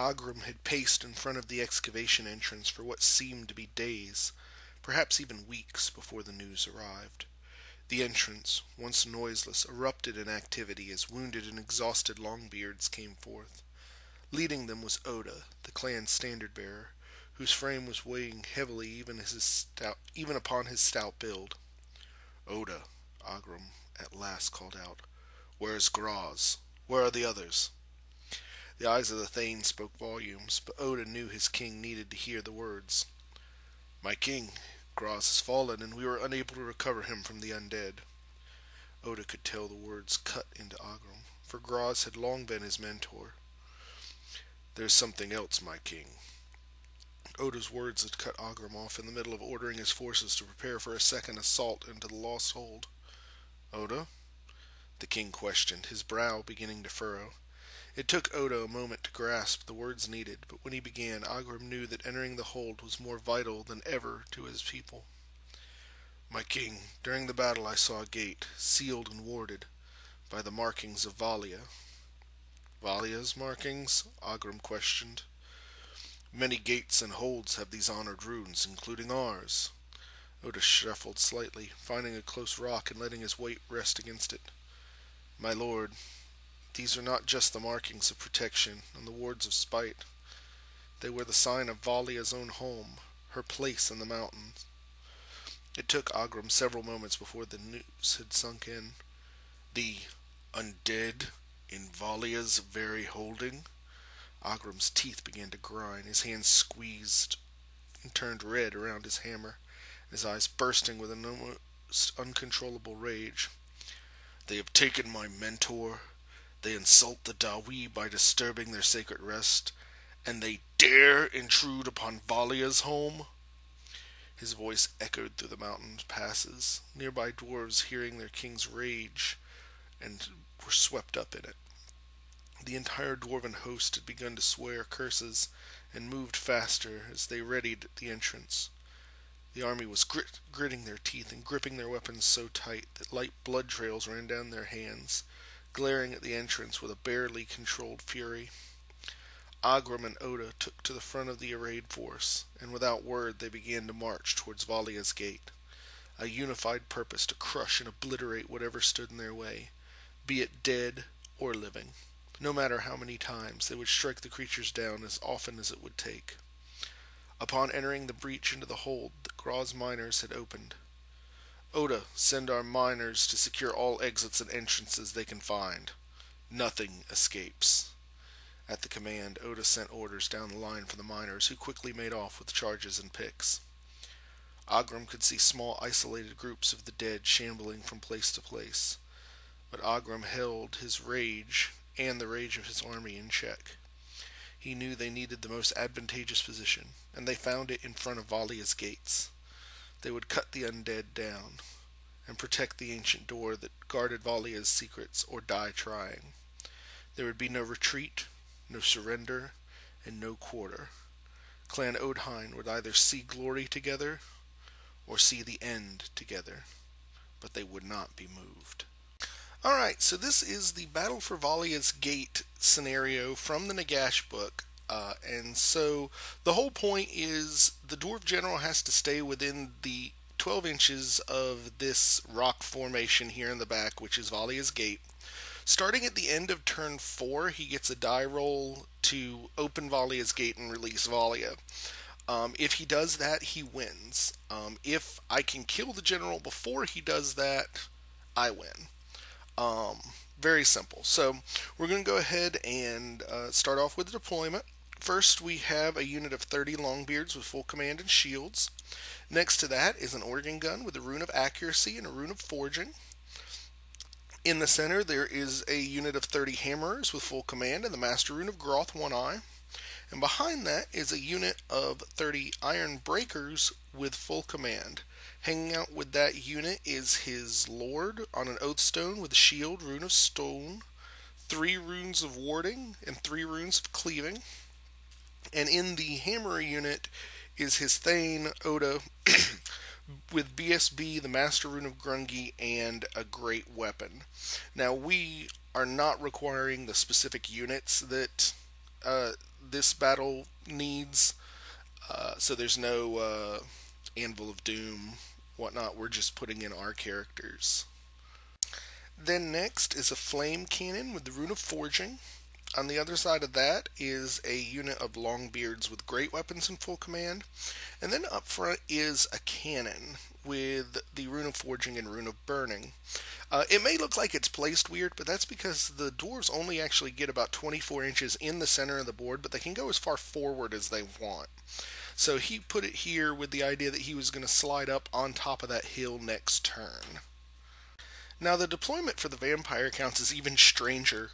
Ogrim had paced in front of the excavation entrance for what seemed to be days, perhaps even weeks, before the news arrived. The entrance, once noiseless, erupted in activity as wounded and exhausted Longbeards came forth. Leading them was Oda, the clan's standard-bearer, whose frame was weighing heavily even upon his stout build. "Oda," Ogrim at last called out, "where's Graz? Where are the others?" The eyes of the Thane spoke volumes, but Oda knew his king needed to hear the words. "My king, Graz has fallen, and we were unable to recover him from the undead." Oda could tell the words cut into Ogrim, for Graz had long been his mentor. "There's something else, my king." Oda's words had cut Ogrim off in the middle of ordering his forces to prepare for a second assault into the lost hold. "Oda?" the king questioned, his brow beginning to furrow. It took Oda a moment to grasp the words needed, but when he began, Ogrim knew that entering the hold was more vital than ever to his people. "My king, during the battle I saw a gate, sealed and warded, by the markings of Valaya." "Valaya's markings?" Ogrim questioned. "Many gates and holds have these honored runes, including ours." Oda shuffled slightly, finding a close rock and letting his weight rest against it. "My lord, these are not just the markings of protection and the wards of spite. They were the sign of Valaya's own home, her place in the mountains." It took Ogrim several moments before the news had sunk in. "The undead in Valaya's very holding?" Ogrim's teeth began to grind, his hands squeezed and turned red around his hammer, and his eyes bursting with an almost uncontrollable rage. "They have taken my mentor. They insult the Dawi by disturbing their sacred rest, and they dare intrude upon Valaya's home?" His voice echoed through the mountain passes, nearby dwarves hearing their king's rage and were swept up in it. The entire dwarven host had begun to swear curses and moved faster as they readied the entrance. The army was gritting their teeth and gripping their weapons so tight that light blood trails ran down their hands, glaring at the entrance with a barely controlled fury. Ogrim and Oda took to the front of the arrayed force, and without word they began to march towards Valaya's gate, a unified purpose to crush and obliterate whatever stood in their way, be it dead or living. No matter how many times, they would strike the creatures down as often as it would take. Upon entering the breach into the hold, the Graz miners had opened. "Oda, send our miners to secure all exits and entrances they can find. Nothing escapes." At the command, Oda sent orders down the line for the miners, who quickly made off with charges and picks. Ogrim could see small isolated groups of the dead shambling from place to place, but Ogrim held his rage and the rage of his army in check. He knew they needed the most advantageous position, and they found it in front of Valaya's gates. They would cut the undead down and protect the ancient door that guarded Valaya's secrets, or die trying. There would be no retreat, no surrender, and no quarter. Clan Odhein would either see glory together or see the end together, but they would not be moved. Alright, so this is the Battle for Valaya's Gate scenario from the Nagash book. And so the whole point is the dwarf general has to stay within the 12 inches of this rock formation here in the back, which is Valaya's Gate. Starting at the end of turn 4, he gets a die roll to open Valaya's Gate and release Valaya. If he does that, he wins. If I can kill the general before he does that, I win. Very simple. So we're going to go ahead and start off with the deployment. First, we have a unit of 30 Longbeards with full command and shields. Next to that is an organ gun with a rune of accuracy and a rune of forging. In the center, there is a unit of 30 hammerers with full command and the master rune of Groth One Eye. And behind that is a unit of 30 iron breakers with full command. Hanging out with that unit is his lord on an oath stone with a shield, rune of stone, 3 runes of warding, and 3 runes of cleaving. And in the hammer unit is his Thane, Oda, with BSB, the Master Rune of Grungy, and a great weapon. Now, we are not requiring the specific units that this battle needs. So there's no Anvil of Doom, whatnot. We're just putting in our characters. Then next is a Flame Cannon with the Rune of Forging. On the other side of that is a unit of Longbeards with great weapons in full command. And then up front is a cannon with the Rune of Forging and Rune of Burning. It may look like it's placed weird, but that's because the dwarves only actually get about 24 inches in the center of the board, but they can go as far forward as they want. So he put it here with the idea that he was going to slide up on top of that hill next turn. Now the deployment for the vampire counts is even stranger.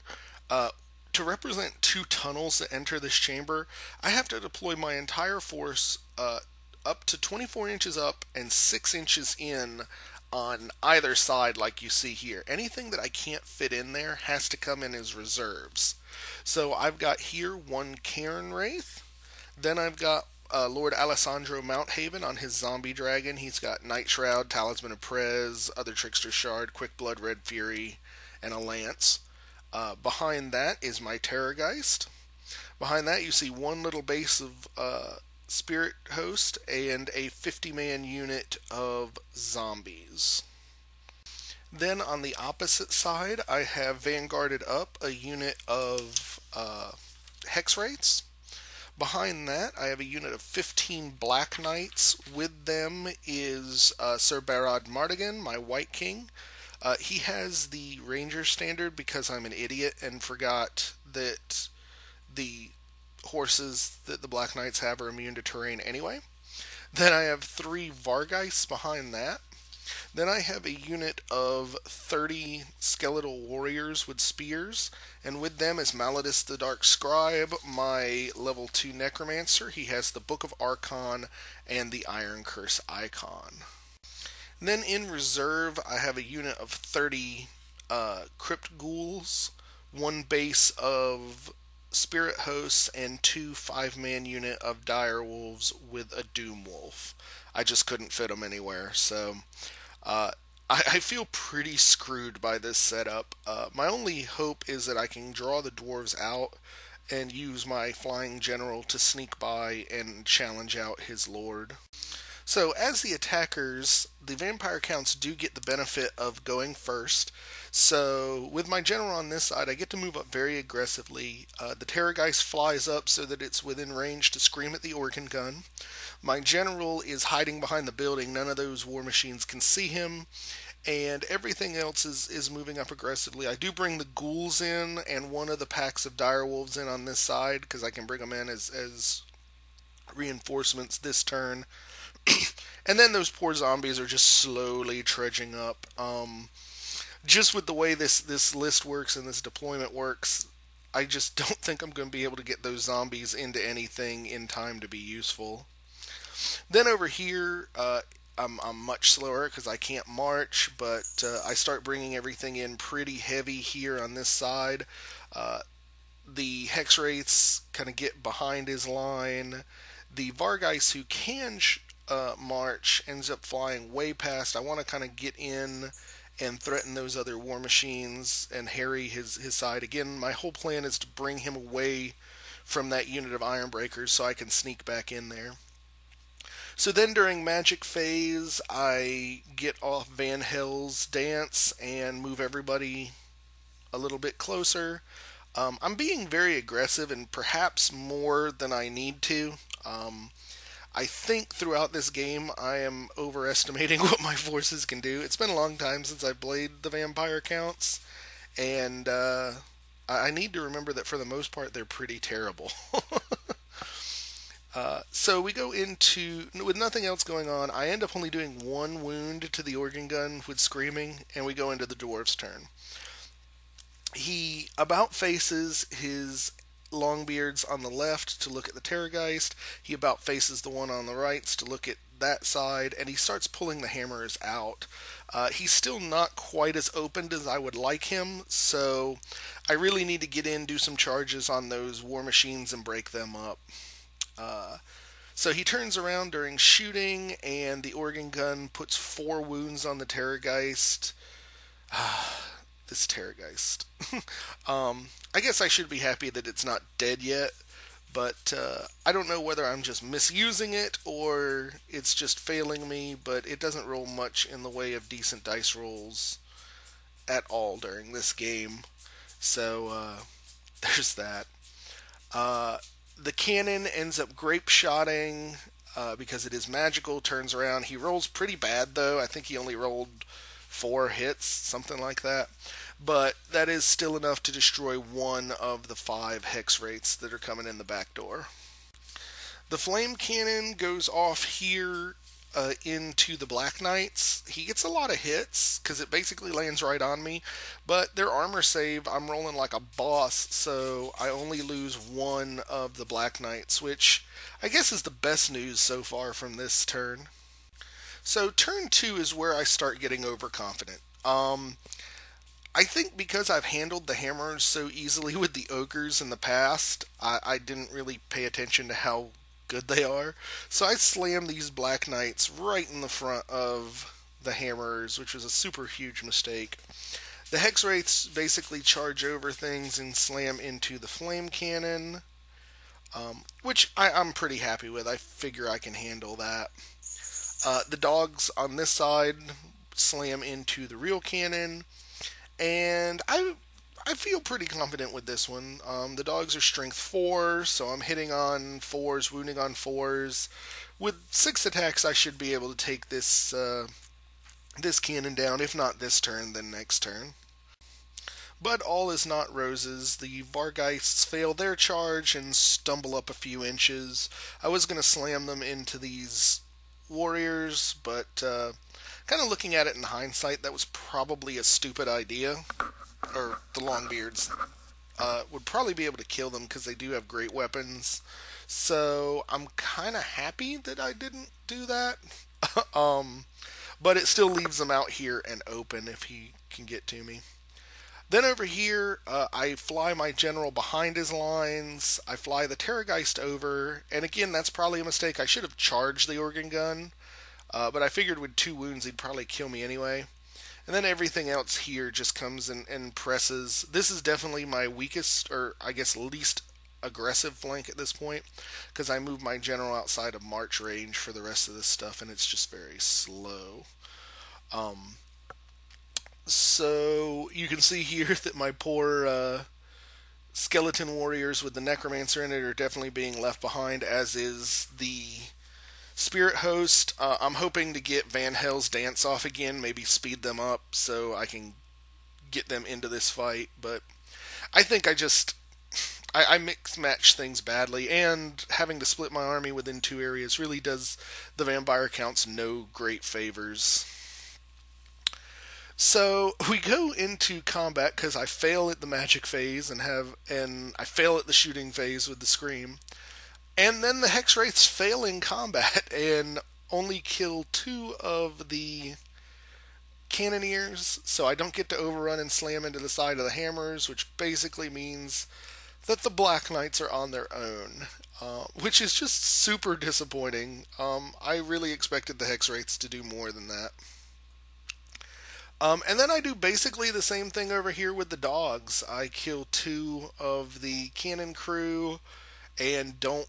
To represent 2 tunnels that enter this chamber, I have to deploy my entire force up to 24 inches up and 6 inches in on either side like you see here. Anything that I can't fit in there has to come in as reserves. So I've got here 1 Cairn Wraith, then I've got Lord Alesandro Mounthaven on his zombie dragon. He's got Night Shroud, Talisman of Prez, Other Trickster Shard, Quick Blood, Red Fury, and a Lance. Behind that is my Terrorgeist. Behind that you see 1 little base of Spirit Host and a 50-man unit of zombies. Then on the opposite side I have vanguarded up a unit of Hex Wraiths. Behind that I have a unit of 15 Black Knights. With them is Sir Barad Mardigan, my White King. He has the Ranger standard because I'm an idiot and forgot that the horses that the Black Knights have are immune to terrain anyway. Then I have 3 Vargheists behind that. Then I have a unit of 30 skeletal warriors with spears, and with them is Maladus the Dark Scribe, my level 2 necromancer. He has the Book of Archon and the Iron Curse icon. Then in reserve, I have a unit of 30 Crypt Ghouls, 1 base of Spirit Hosts, and 2 5-man unit of Dire Wolves with a Doom Wolf. I just couldn't fit them anywhere, so I feel pretty screwed by this setup. My only hope is that I can draw the dwarves out and use my Flying General to sneak by and challenge out his lord. So, as the attackers, the vampire counts do get the benefit of going first. So, with my general on this side, I get to move up very aggressively. The Terrorgeist flies up so that it's within range to scream at the organ gun. My general is hiding behind the building. None of those war machines can see him. And everything else is moving up aggressively. I do bring the ghouls in and 1 of the packs of dire wolves in on this side because I can bring them in as reinforcements this turn. And then those poor zombies are just slowly trudging up. Just with the way this list works and this deployment works, I just don't think I'm going to be able to get those zombies into anything in time to be useful. Then over here, I'm much slower because I can't march, but I start bringing everything in pretty heavy here on this side. The Hex Wraiths kind of get behind his line. The Vargheists, who can march, ends up flying way past. I want to kind of get in and threaten those other war machines and harry his side. Again, my whole plan is to bring him away from that unit of Ironbreakers so I can sneak back in there. So then during magic phase, I get off Van Hell's dance and move everybody a little bit closer. I'm being very aggressive and perhaps more than I need to. I think throughout this game I am overestimating what my forces can do. It's been a long time since I've played the vampire counts, and I need to remember that for the most part they're pretty terrible. So we go into, with nothing else going on, I end up only doing 1 wound to the organ gun with screaming, and we go into the dwarf's turn. He about faces his Longbeards on the left to look at the Terrorgeist. He about faces the one on the right to look at that side, and he starts pulling the hammers out. He's still not quite as opened as I would like him, so I really need to get in, do some charges on those war machines and break them up. So he turns around during shooting, and the organ gun puts 4 wounds on the Terrorgeist. This Terrorgeist. I guess I should be happy that it's not dead yet, But I don't know whether I'm just misusing it or it's just failing me, but it doesn't roll much in the way of decent dice rolls at all during this game. So there's that. Uh, the cannon ends up grape shotting because it is magical, turns around. He rolls pretty bad, though. I think he only rolled 4 hits, something like that. But that is still enough to destroy one of the 5 hex wraiths that are coming in the back door. The flame cannon goes off here into the Black Knights. He gets a lot of hits because it basically lands right on me, but their armor save, I'm rolling like a boss, so I only lose one of the Black Knights, which I guess is the best news so far from this turn. So turn 2 is where I start getting overconfident. I think because I've handled the hammers so easily with the ogres in the past, I didn't really pay attention to how good they are. So I slammed these Black Knights right in the front of the hammers, which was a super huge mistake. The Hex Wraiths basically charge over things and slam into the Flame Cannon, which I'm pretty happy with. I figure I can handle that. The dogs on this side slam into the real cannon, and I feel pretty confident with this one. The dogs are strength 4, so I'm hitting on 4s, wounding on 4s. With 6 attacks, I should be able to take this this cannon down. If not this turn, then next turn. But all is not roses. The Vargeists fail their charge and stumble up a few inches. I was going to slam them into these warriors, but kind of looking at it in hindsight, that was probably a stupid idea. Or the Longbeards would probably be able to kill them because they do have great weapons. So I'm kind of happy that I didn't do that. But it still leaves them out here and open if he can get to me. Then over here, I fly my general behind his lines. I fly the Terrorgeist over. And again, that's probably a mistake. I should have charged the organ gun. But I figured with 2 wounds, he'd probably kill me anyway. And then everything else here just comes and presses. This is definitely my weakest, or I guess least aggressive flank at this point, because I move my general outside of march range for the rest of this stuff, and it's just very slow. So you can see here that my poor skeleton warriors with the necromancer in it are definitely being left behind, as is the Spirit Host. I'm hoping to get Van Hell's dance off again, maybe speed them up so I can get them into this fight, but I think I mix-match things badly, and having to split my army within 2 areas really does the vampire counts no great favors. So we go into combat because I fail at the magic phase and I fail at the shooting phase with the scream. And then the Hex Wraiths fail in combat and only kill 2 of the Cannoneers, so I don't get to overrun and slam into the side of the hammers, which basically means that the Black Knights are on their own, which is just super disappointing. I really expected the Hex Wraiths to do more than that. And then I do basically the same thing over here with the dogs. I kill 2 of the cannon crew and don't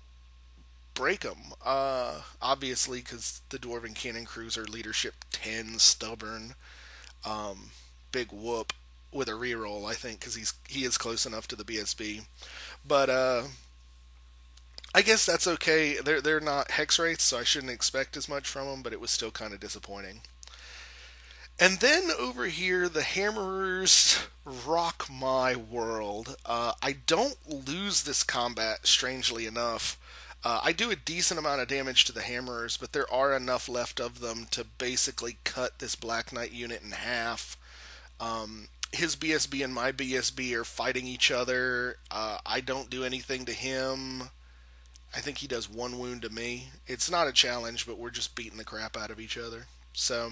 break them. Obviously, because the Dwarven cannon crews are leadership 10, stubborn, big whoop with a reroll, I think, because he is close enough to the BSB. But I guess that's okay. They're not Hex Wraiths, so I shouldn't expect as much from them, but it was still kind of disappointing. And then over here, the Hammerers rock my world. I don't lose this combat, strangely enough. I do a decent amount of damage to the Hammerers, but there are enough left of them to basically cut this Black Knight unit in half. His BSB and my BSB are fighting each other. I don't do anything to him. I think he does 1 wound to me. It's not a challenge, but we're just beating the crap out of each other. So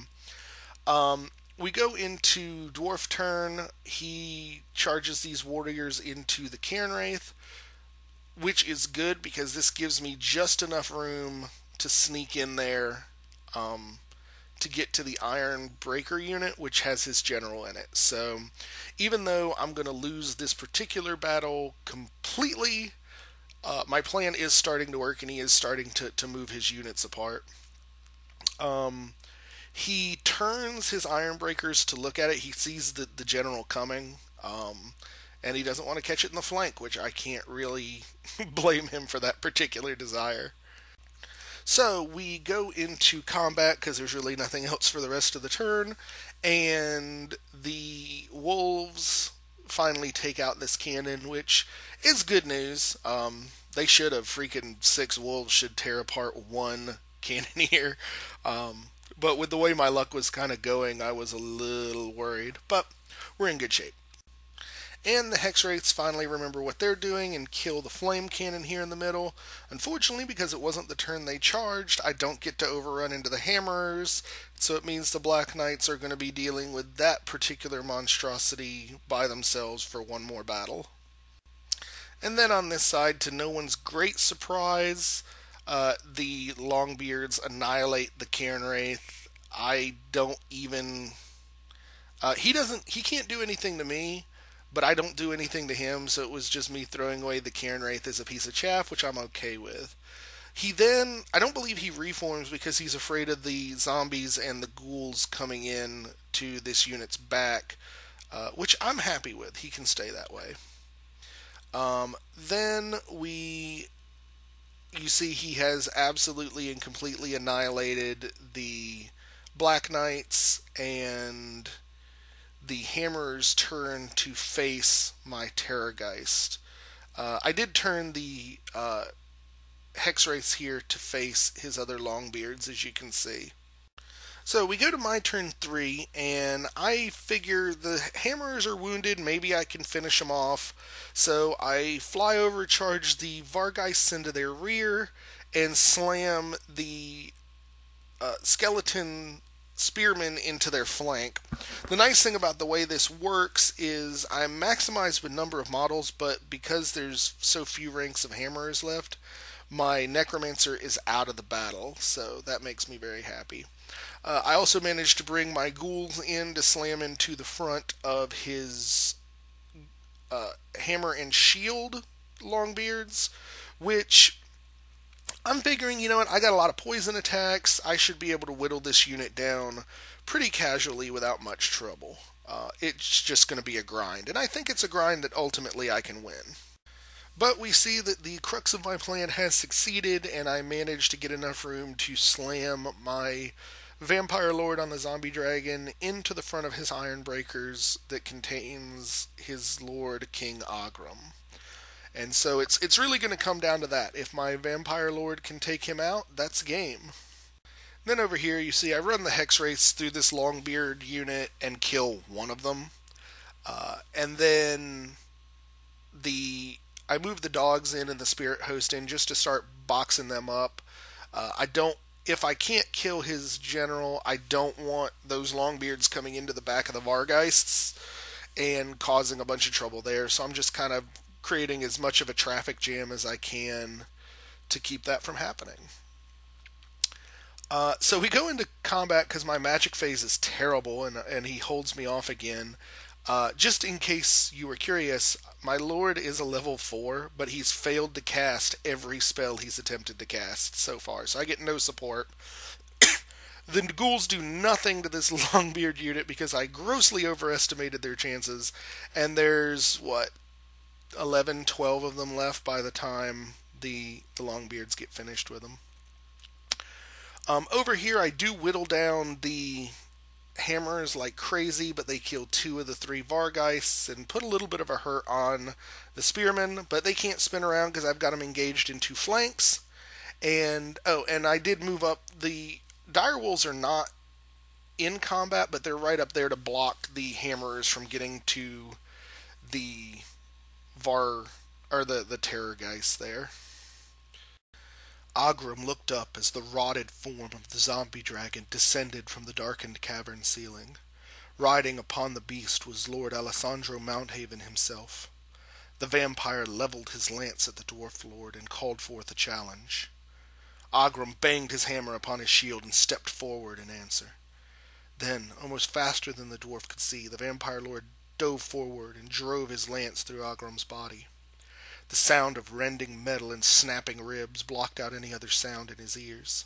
we go into Dwarf turn. He charges these warriors into the Cairn Wraith, which is good because this gives me just enough room to sneak in there to get to the Iron Breaker unit, which has his general in it. So even though I'm going to lose this particular battle completely, My plan is starting to work, and he is starting to move his units apart. He turns his iron breakers to look at it. He sees the general coming, and he doesn't want to catch it in the flank, which I can't really blame him for that particular desire. So we go into combat because there's really nothing else for the rest of the turn, and the wolves finally take out this cannon, which is good news. They should have freaking 6 wolves should tear apart one cannoneer. But with the way my luck was kind of going, I was a little worried. But we're in good shape. And the Hex Wraiths finally remember what they're doing and kill the Flame Cannon here in the middle. Unfortunately, because it wasn't the turn they charged, I don't get to overrun into the Hammerers, so it means the Black Knights are going to be dealing with that particular monstrosity by themselves for one more battle. And then on this side, to no one's great surprise, the Longbeards annihilate the Cairn Wraith. I don't even... he can't do anything to me, but I don't do anything to him, so it was just me throwing away the Cairn Wraith as a piece of chaff, which I'm okay with. He then, I don't believe he reforms because he's afraid of the zombies and the ghouls coming in to this unit's back, which I'm happy with. He can stay that way. Then you see he has absolutely and completely annihilated the Black Knights, and the Hammerers turn to face my Terrorgeist. I did turn the Hex Wraiths here to face his other Longbeards, as you can see. So we go to my turn 3, and I figure the Hammerers are wounded, maybe I can finish them off. So I fly over, charge the Vargheists into their rear, and slam the skeleton spearmen into their flank. The nice thing about the way this works is I'm maximized with number of models, but because there's so few ranks of Hammerers left, my Necromancer is out of the battle, so that makes me very happy. I also managed to bring my ghouls in to slam into the front of his hammer and shield Longbeards, which I'm figuring, you know what, I got a lot of poison attacks. I should be able to whittle this unit down pretty casually without much trouble. It's just going to be a grind, and I think it's a grind that ultimately I can win. But we see that the crux of my plan has succeeded, and I managed to get enough room to slam my Vampire Lord on the Zombie Dragon into the front of his Iron Breakers that contains his Lord, King Ogrim. And so it's really going to come down to that. If my Vampire Lord can take him out, that's game. Then over here you see I run the Hex Wraiths through this Longbeard unit and kill one of them. And then I move the dogs in and the Spirit Host in just to start boxing them up. If I can't kill his general, I don't want those Longbeards coming into the back of the Vargheists and causing a bunch of trouble there. So I'm just kind of creating as much of a traffic jam as I can to keep that from happening. So we go into combat because my magic phase is terrible, and he holds me off again. Just in case you were curious, my Lord is a level 4, but he's failed to cast every spell he's attempted to cast so far, so I get no support. The ghouls do nothing to this Longbeard unit because I grossly overestimated their chances, and there's, 11, 12 of them left by the time the Longbeards get finished with them. Over here I do whittle down the Hammers like crazy, but they kill 2 of the 3 Vargheists and put a little bit of a hurt on the Spearmen, but they can't spin around because I've got them engaged in 2 flanks. And I did move up. The Direwolves are not in combat, but they're right up there to block the Hammerers from getting to the the Terrorgeist there. Ogrim looked up as the rotted form of the zombie dragon descended from the darkened cavern ceiling. Riding upon the beast was Lord Alesandro Mounthaven himself. The vampire leveled his lance at the dwarf lord and called forth a challenge. Ogrim banged his hammer upon his shield and stepped forward in answer. Then, almost faster than the dwarf could see, the vampire lord dove forward and drove his lance through Ogrim's body. The sound of rending metal and snapping ribs blocked out any other sound in his ears.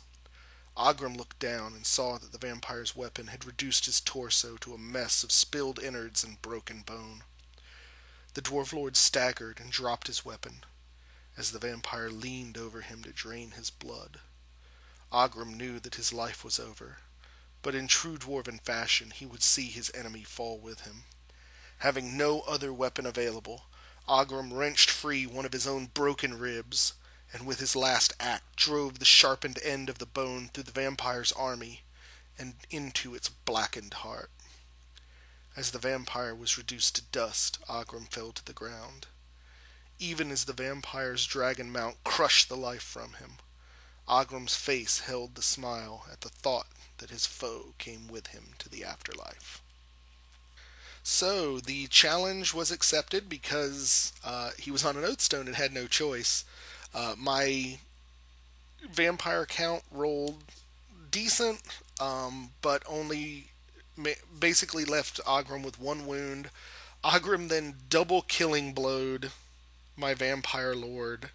Ogrim looked down and saw that the vampire's weapon had reduced his torso to a mess of spilled innards and broken bone. The dwarf lord staggered and dropped his weapon as the vampire leaned over him to drain his blood. Ogrim knew that his life was over, but in true dwarven fashion he would see his enemy fall with him. Having no other weapon available, Ogrim wrenched free one of his own broken ribs, and with his last act drove the sharpened end of the bone through the vampire's army and into its blackened heart. As the vampire was reduced to dust, Ogrim fell to the ground. Even as the vampire's dragon mount crushed the life from him, Ogrim's face held the smile at the thought that his foe came with him to the afterlife. So the challenge was accepted because he was on an Oathstone and had no choice. My vampire count rolled decent, but only basically left Ogrim with one wound. Ogrim then double killing blowed my vampire lord.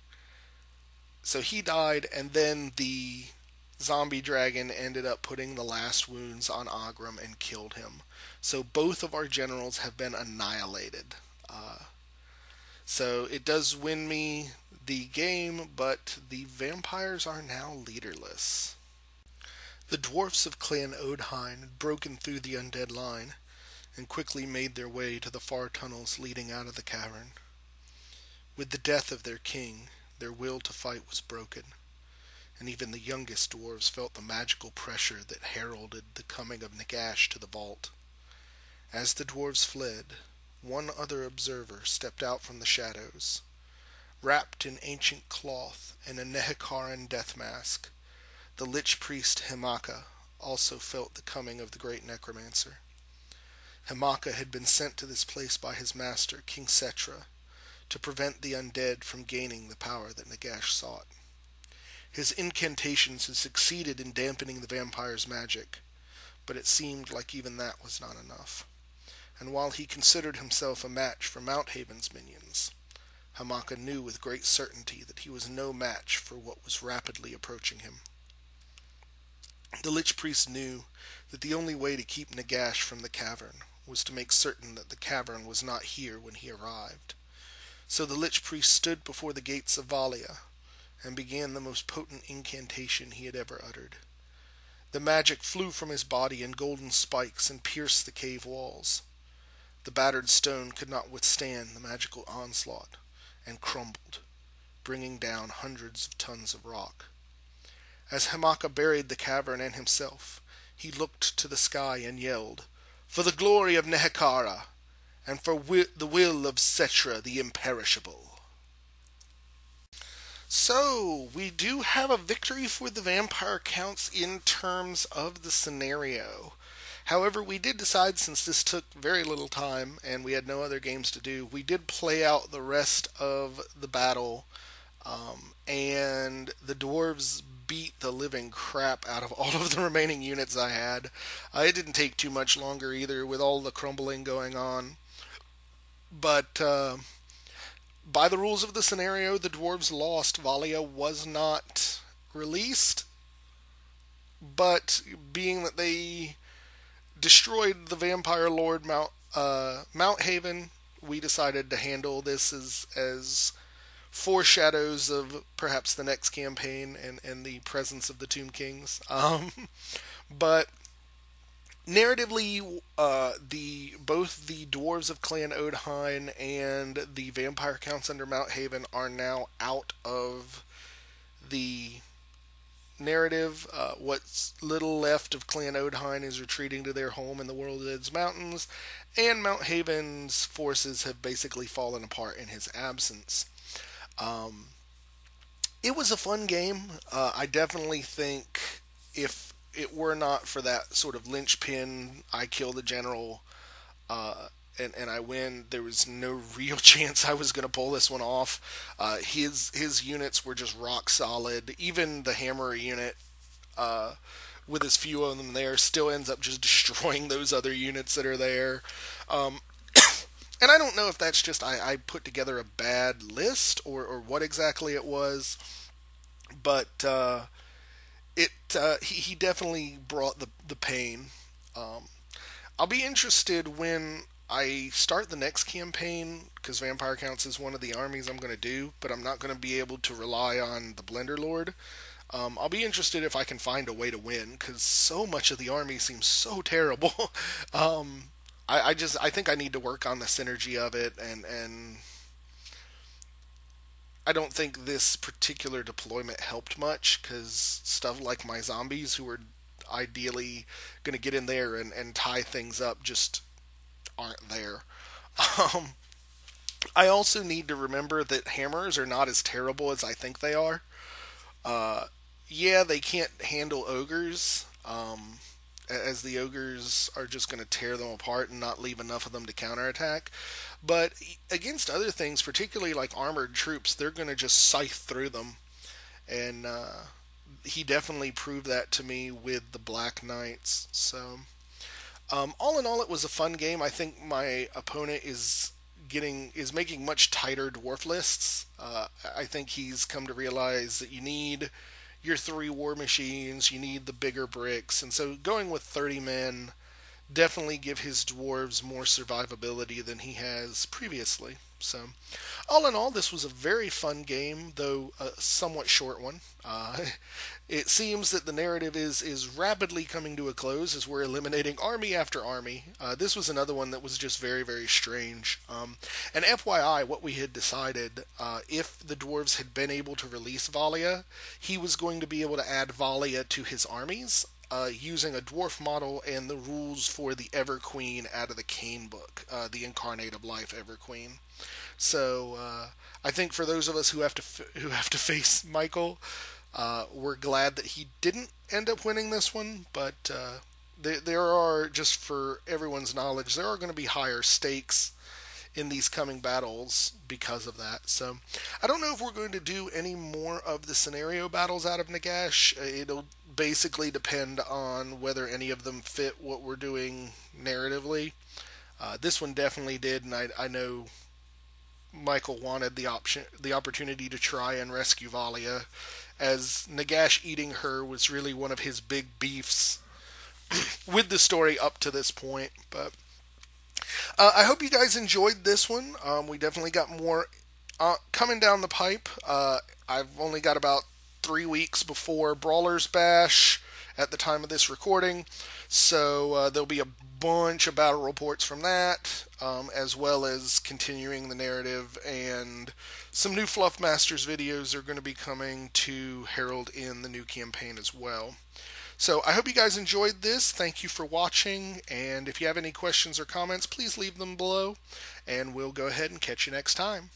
So he died, and then the zombie dragon ended up putting the last wounds on Ogrim and killed him. So both of our generals have been annihilated. So it does win me the game, but the vampires are now leaderless. The Dwarfs of Clan Odhein had broken through the undead line and quickly made their way to the far tunnels leading out of the cavern. With the death of their king, their will to fight was broken, and even the youngest dwarves felt the magical pressure that heralded the coming of Nagash to the vault. As the dwarves fled, one other observer stepped out from the shadows. Wrapped in ancient cloth and a Nehekaran death mask, the lich priest Hemaka also felt the coming of the great necromancer. Hemaka had been sent to this place by his master, King Setra, to prevent the undead from gaining the power that Nagash sought. His incantations had succeeded in dampening the vampire's magic, but it seemed like even that was not enough. And while he considered himself a match for Mounthaven's minions, Hemaka knew with great certainty that he was no match for what was rapidly approaching him. The lich priest knew that the only way to keep Nagash from the cavern was to make certain that the cavern was not here when he arrived. So the lich priest stood before the gates of Valaya and began the most potent incantation he had ever uttered. The magic flew from his body in golden spikes and pierced the cave walls. The battered stone could not withstand the magical onslaught and crumbled, bringing down hundreds of tons of rock. As Hemaka buried the cavern and himself, he looked to the sky and yelled, "For the glory of Nehekara, and for the will of Setra the Imperishable." So, we do have a victory for the vampire counts in terms of the scenario. However, we did decide, since this took very little time and we had no other games to do, we did play out the rest of the battle, and the dwarves beat the living crap out of all of the remaining units I had. It didn't take too much longer either, with all the crumbling going on. But by the rules of the scenario, the dwarves lost. Valaya was not released, but being that they destroyed the Vampire Lord Mounthaven, we decided to handle this as foreshadows of perhaps the next campaign and the presence of the Tomb Kings. But narratively, both the Dwarves of Clan Odhein and the Vampire Counts under Mounthaven are now out of the narrative. What's little left of Clan Odhein is retreating to their home in the World Ed's Mountains, and Mounthaven's forces have basically fallen apart in his absence. It was a fun game. I definitely think if it were not for that sort of linchpin, I kill the general, and I win, there was no real chance I was going to pull this one off. His units were just rock solid. Even the hammer unit, with as few of them there, still ends up just destroying those other units that are there. And I don't know if that's just I put together a bad list or what exactly it was, but he definitely brought the pain. Um, I'll be interested when I start the next campaign because Vampire counts as one of the armies I'm going to do, but I'm not going to be able to rely on the Blender Lord. I'll be interested if I can find a way to win because so much of the army seems so terrible. um, I think I need to work on the synergy of it, and I don't think this particular deployment helped much because stuff like my zombies, who are ideally going to get in there and tie things up, just aren't there. Um, I also need to remember that hammers are not as terrible as I think they are. Yeah, they can't handle ogres, as the ogres are just going to tear them apart and not leave enough of them to counterattack. But against other things, particularly like armored troops, they're going to just scythe through them. And he definitely proved that to me with the Black Knights. So, all in all, it was a fun game. I think my opponent is making much tighter dwarf lists. I think he's come to realize that you need your 3 war machines, you need the bigger bricks, and so going with 30 men definitely give his dwarves more survivability than he has previously. So, all in all, this was a very fun game, though a somewhat short one. It seems that the narrative is rapidly coming to a close as we're eliminating army after army. This was another one that was just very, very strange. And FYI, what we had decided, if the dwarves had been able to release Valaya, he was going to be able to add Valaya to his armies. Using a dwarf model and the rules for the Ever Queen out of the Kane book, the Incarnate of Life Ever Queen. So I think for those of us who have to face Michael, we're glad that he didn't end up winning this one. But there are, just for everyone's knowledge, there are going to be higher stakes in these coming battles because of that. So I don't know if we're going to do any more of the scenario battles out of Nagash. It'll basically depend on whether any of them fit what we're doing narratively. This one definitely did, and I know Michael wanted the opportunity to try and rescue Valaya, as Nagash eating her was really one of his big beefs with the story up to this point. But I hope you guys enjoyed this one. We definitely got more coming down the pipe. I've only got about 3 weeks before Brawler's Bash at the time of this recording, so there'll be a bunch of battle reports from that, as well as continuing the narrative, and some new Fluff Masters videos are going to be coming to herald in the new campaign as well. So I hope you guys enjoyed this. Thank you for watching, and if you have any questions or comments, please leave them below, and we'll go ahead and catch you next time.